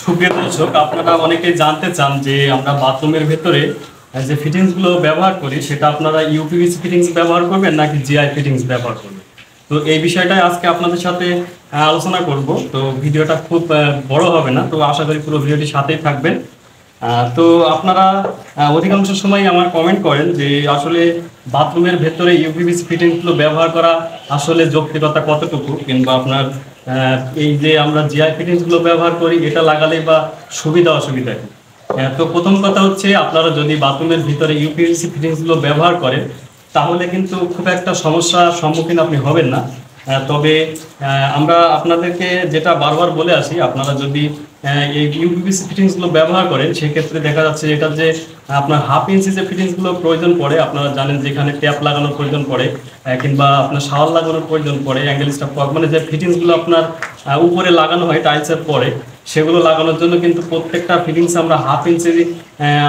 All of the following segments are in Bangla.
সুপ্রিয় দর্শক, আপনারা অনেকেই জানতে চান যে আমরা বাথরুমের ভেতরে যে ফিটিংসগুলো ব্যবহার করি সেটা আপনারা ইউপিভিসি ফিটিংস ব্যবহার করবেন নাকি জিআই ফিটিংস ব্যবহার করবেন। তো এই বিষয়টাই আজকে আপনাদের সাথে আলোচনা করব। তো ভিডিওটা খুব বড় হবে না, তো আশা করি পুরো ভিডিওটির সাথেই থাকবেন। তো আপনারা অধিকাংশ সময় আমার কমেন্ট করেন যে আসলে বাথরুমের ভেতরে ইউপিভিসি ফিটিংসগুলো ব্যবহার করা আসলে যৌক্তিকতা কতটুকু, কিংবা আপনার এই যে আমরা জিআই ফিটিংসগুলো ব্যবহার করি এটা লাগালে বা সুবিধা অসুবিধা কি। তো প্রথম কথা হচ্ছে, আপনারা যদি বাথরুমের ভিতরে ইউপিভিসি ফিটিংসগুলো ব্যবহার করেন তাহলে কিন্তু খুব একটা সমস্যার সম্মুখীন আপনি হবেন না। তবে আমরা আপনাদেরকে যেটা বারবার বলে আসি, আপনারা যদি এই ইউপিভিসি ফিটিংসগুলো ব্যবহার করেন সেক্ষেত্রে দেখা যাচ্ছে এটা যে আপনার হাফ ইঞ্চি যে ফিটিংসগুলো প্রয়োজন পড়ে, আপনারা জানেন যেখানে ট্যাপ লাগানোর প্রয়োজন পড়ে কিংবা আপনার শাওয়ার লাগানোর প্রয়োজন পড়ে, অ্যাঙ্গেল স্টাফ মানে যে ফিটিংসগুলো আপনার উপরে লাগানো হয় টাইলসের পরে, সেগুলো লাগানোর জন্য কিন্তু প্রত্যেকটা ফিটিংস আমরা হাফ ইঞ্চি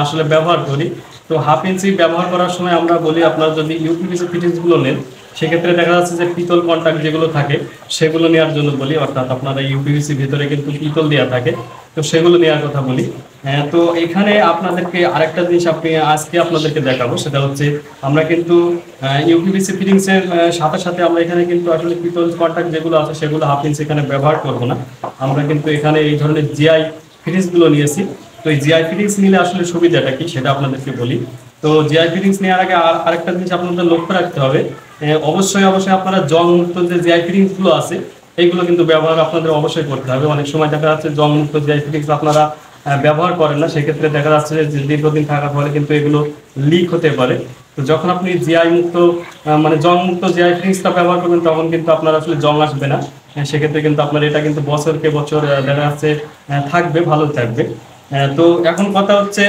আসলে ব্যবহার করি। তো হাফ ইঞ্চি ব্যবহার করার সময় আমরা বলি, আপনারা যদি ইউপিভিসি ফিটিংসগুলো নেন সেক্ষেত্রে দেখা যাচ্ছে যে পিতল কন্টাক্ট যেগুলো থাকে সেগুলো নেওয়ার জন্য বলি, অর্থাৎ আপনারা ইউপিভিসি ভিতরে কিন্তু পিতল দেওয়া থাকে, তো সেগুলো নেওয়ার কথা বলি। তো এখানে আপনাদেরকে আরেকটা জিনিস আজকে আপনাদেরকে দেখাবো, সেটা হচ্ছে আমরা কিন্তু ইউপিভিসি ফিটিংসের সাথে সাথে আমরা এখানে কিন্তু আসলে পিতল কন্টাক্ট যেগুলো আছে সেগুলো হাফ ইঞ্চি এখানে ব্যবহার করবো না। আমরা কিন্তু এখানে এই ধরনের জিআই ফিটিংসগুলো নিয়েছি। তো এই জিআই ফিটিংস নিলে আসলে সুবিধাটা কি সেটা আপনাদেরকে বলি। তো জিআই ফিটিংস নেওয়ার আগে আরেকটা জিনিস আপনাদের লক্ষ্য রাখতে হবে, অবশ্যই আপনারা জং মুক্ত যে জিআই ফিটিংসগুলো আছে এইগুলো কিন্তু ব্যবহার আপনাদের অবশ্যই করতে হবে। অনেক সময় দেখা যাচ্ছে জং মুক্ত জিআই ফিটিংস আপনারা ব্যবহার করেন না, সেক্ষেত্রে দেখা যাচ্ছে যে দীর্ঘদিন থাকার ফলে কিন্তু এগুলো লিক হতে পারে। তো যখন আপনি জিআই মুক্ত মানে জং মুক্ত জিআই ফিটিংসটা ব্যবহার করবেন তখন কিন্তু আপনার আসলে জং আসবে না। সেক্ষেত্রে কিন্তু আপনার এটা কিন্তু বছরকে বছর দেখা যাচ্ছে থাকবে, ভালো থাকবে। তো এখন কথা হচ্ছে,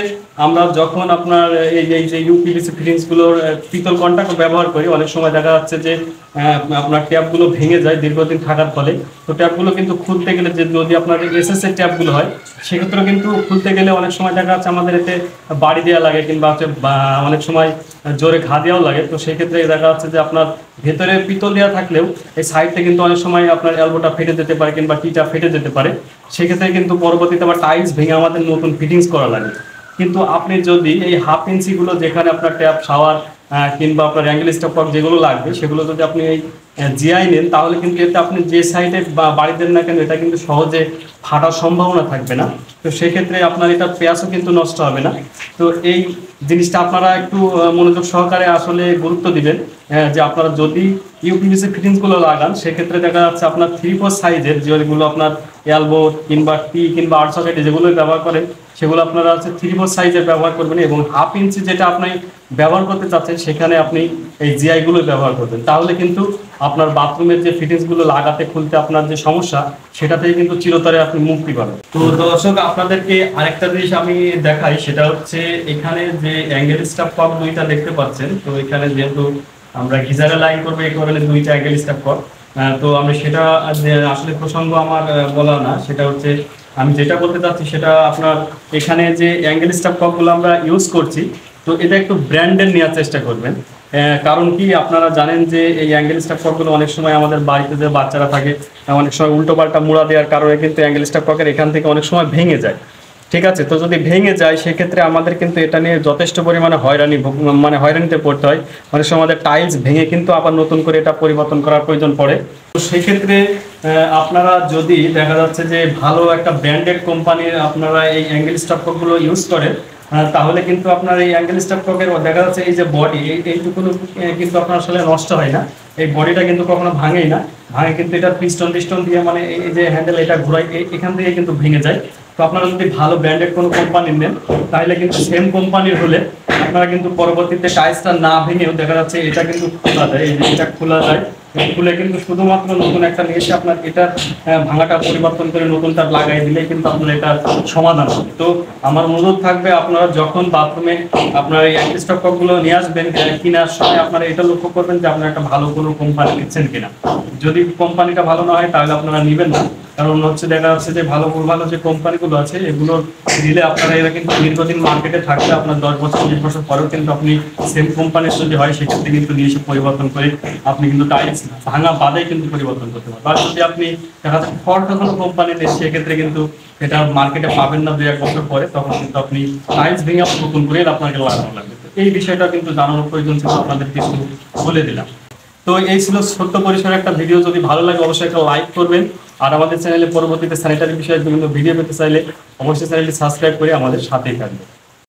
আমরা যখন আপনার এই যে ইউপিভিসি ফিটিংসগুলোর পিতল কন্টাক্ট ব্যবহার করি, অনেক সময় দেখা যাচ্ছে যে আপনার ট্যাপগুলো ভেঙে যায় দীর্ঘদিন থাকার ফলে। তো ট্যাপগুলো কিন্তু খুলতে গেলে যদি আপনার এসএস এর ট্যাপগুলো হয় সেক্ষেত্রে কিন্তু খুলতে গেলে অনেক সময় দেখা যাচ্ছে আমাদের এতে বাড়ি দেওয়া লাগে কিংবা হচ্ছে অনেক সময় জোরে ঘা দেওয়াও লাগে। তো সেক্ষেত্রে দেখা যাচ্ছে যে আপনার ভেতরে পিতল দেওয়া থাকলেও এই সাইডটা কিন্তু অনেক সময় আপনার এলবোটা ফেটে যেতে পারে কিংবা টিটা ফেটে যেতে পারে। সেক্ষেত্রে কিন্তু পরবর্তীতে আবার টাইলস ভেঙে আমাদের নতুন ফিটিংস করা লাগে। কিন্তু আপনি যদি এই হাফ ইঞ্চিগুলো যেখানে আপনার ট্যাপ শাওয়ার কিংবা আপনার অ্যাঙ্গেল স্টপ যেগুলো লাগবে সেগুলো যদি আপনি এই জিআই নেন তাহলে কিন্তু এতে আপনি যে সাইডে বাড়ি দেন না কেন এটা কিন্তু সহজে ফাটার সম্ভাবনা থাকবে না। তো সেক্ষেত্রে আপনার এটা পেঁয়াজও কিন্তু নষ্ট হবে না। তো এই জিনিসটা আপনারা একটু মনোযোগ সহকারে আসলে গুরুত্ব দিবেন, যে আপনারা যদি ইউপিভিসি ফিটিংসগুলো লাগান সেক্ষেত্রে দেখা যাচ্ছে আপনার 3/4 সাইজের যেগুলো আপনার এলবো কিংবা টি কিংবা আর্ট সকেটে যেগুলো ব্যবহার করেন সেগুলো আপনারা হচ্ছে 3/4 সাইজের ব্যবহার করবেন, এবং হাফ ইঞ্চি যেটা আপনি ব্যবহার করতে চাচ্ছেন সেখানে আপনি এই জিআইগুলো ব্যবহার করবেন। তাহলে কিন্তু আপনার বাথরুমের যে ফিটিংসগুলো লাগাতে খুলতে আপনার যে সমস্যা সেটা থেকে কিন্তু চিরতরে আপনি মুক্তি পাবেন। তো দর্শক, আপনাদেরকে আরেকটা জিনিস আমি দেখাই, সেটা হচ্ছে এখানে যে অ্যাঙ্গেল স্টাফ কপ দুইটা দেখতে পাচ্ছেন। তো এখানে যেহেতু আমরা গিজারে লাইন করবো এই কারণে দুইটা অ্যাঙ্গেল স্টাফ কপ। তো আমি সেটা আসলে প্রসঙ্গ আমার বলা না, সেটা হচ্ছে আমি যেটা বলতে চাচ্ছি সেটা আপনার এখানে যে অ্যাঙ্গেল স্টাফ কপগুলো আমরা ইউজ করছি তো এটা একটু ব্র্যান্ডের নেওয়ার চেষ্টা করবেন। কারণ কি, আপনারা জানেন যে এই অ্যাঙ্গেল স্টাফ কপগুলো অনেক সময় আমাদের বাড়িতে যে বাচ্চারা থাকে অনেক সময় উল্টো পাল্টা মুড়া দেওয়ার কারণে কিন্তু অ্যাঙ্গেল স্টাফ কপের এখান থেকে অনেক সময় ভেঙে যায়। ঠিক আছে, তো যদি ভেঙে যায় সেক্ষেত্রে আমাদের কিন্তু এটা নিয়ে যথেষ্ট পরিমাণে হয়রানিতে পড়তে হয়। অনেক সময় আমাদের টাইলস ভেঙে কিন্তু আবার নতুন করে এটা পরিবর্তন করার প্রয়োজন পড়ে। তো সেক্ষেত্রে আপনারা যদি দেখা যাচ্ছে যে ভালো একটা ব্র্যান্ডেড কোম্পানির আপনারা এই অ্যাঙ্গেল স্টাফ কপগুলো ইউজ করেন তাহলে কিন্তু আপনার এই অ্যাঙ্গেল স্টাফ কপের দেখা যাচ্ছে এই যে বডি এইটুকু কিন্তু আপনার আসলে নষ্ট হয় না, এই বডিটা কিন্তু কখনো ভাঙেই না। ভাঙে কিন্তু এটা পিস্টন দিয়ে মানে এই যে হ্যান্ডেল এটা ঘুরাই এখান থেকে কিন্তু ভেঙে যায়। তো আপনারা যদি ভালো ব্র্যান্ডেড কোনো কোম্পানির নেন তাহলে কিন্তু সেম কোম্পানির হলে আপনারা কিন্তু পরবর্তীতে টাইলসটা না ভেঙেও দেখা যাচ্ছে এটা কিন্তু খোলা যায়, এই যে এটা খোলা যায়, খুলে কিন্তু শুধুমাত্র নতুন একটা নিয়ে এসে আপনার এটা ভাঙাটা পরিবর্তন করে নতুনটা লাগাই দিলেই কিন্তু আপনার এটা সমাধান হবে। তো আমার অনুরোধ থাকবে, আপনারা যখন বাথরুমে আপনার এই অ্যাঙ্গেল স্টাফ কপগুলো নিয়ে আসবেন কেনার সময় আপনারা এটা লক্ষ্য করবেন যে আপনারা একটা ভালো কোনো কোম্পানি নিচ্ছেন কিনা। যদি কোম্পানিটা ভালো না হয় তাহলে আপনারা নেবেন না। কারণ হচ্ছে দেখা যাচ্ছে যে ভালো ভালো যে কোম্পানিগুলো আছে এগুলোর দিলে আপনারা এরা কিন্তু দীর্ঘদিন মার্কেটে থাকলে আপনার 10 বছর 20 বছর পরেও কিন্তু আপনি সেম কোম্পানির যদি হয় সেক্ষেত্রে কিন্তু নিয়ে এসে পরিবর্তন করে আপনি কিন্তু টাইলস ভাঙা বাদেই কিন্তু পরিবর্তন করতে পারবেন। আর যদি আপনি দেখা যাচ্ছে ফর্ট কোনো কোম্পানি নেই সেক্ষেত্রে কিন্তু এটা মার্কেটে পাবেন না 2-1 বছর পরে, তখন কিন্তু আপনি টাইলস ভেঙে নতুন করে আপনাকে লাগানো লাগবে। তো এই বিষয়টা কিন্তু জানানোর প্রয়োজন ছিল, আপনাদের কিছু বলে দিলাম। তো এই ছিল ছোট্ট পরিসরে একটা ভিডিও। যদি ভালো লাগে অবশ্যই একটা লাইক করবেন, আর আমাদের চ্যানেলে পরবর্তীতে স্যানিটারি বিষয়ে বিভিন্ন ভিডিও পেতে চাইলে অবশ্যই চ্যানেলটি সাবস্ক্রাইব করে আমাদের সাথেই থাকবেন।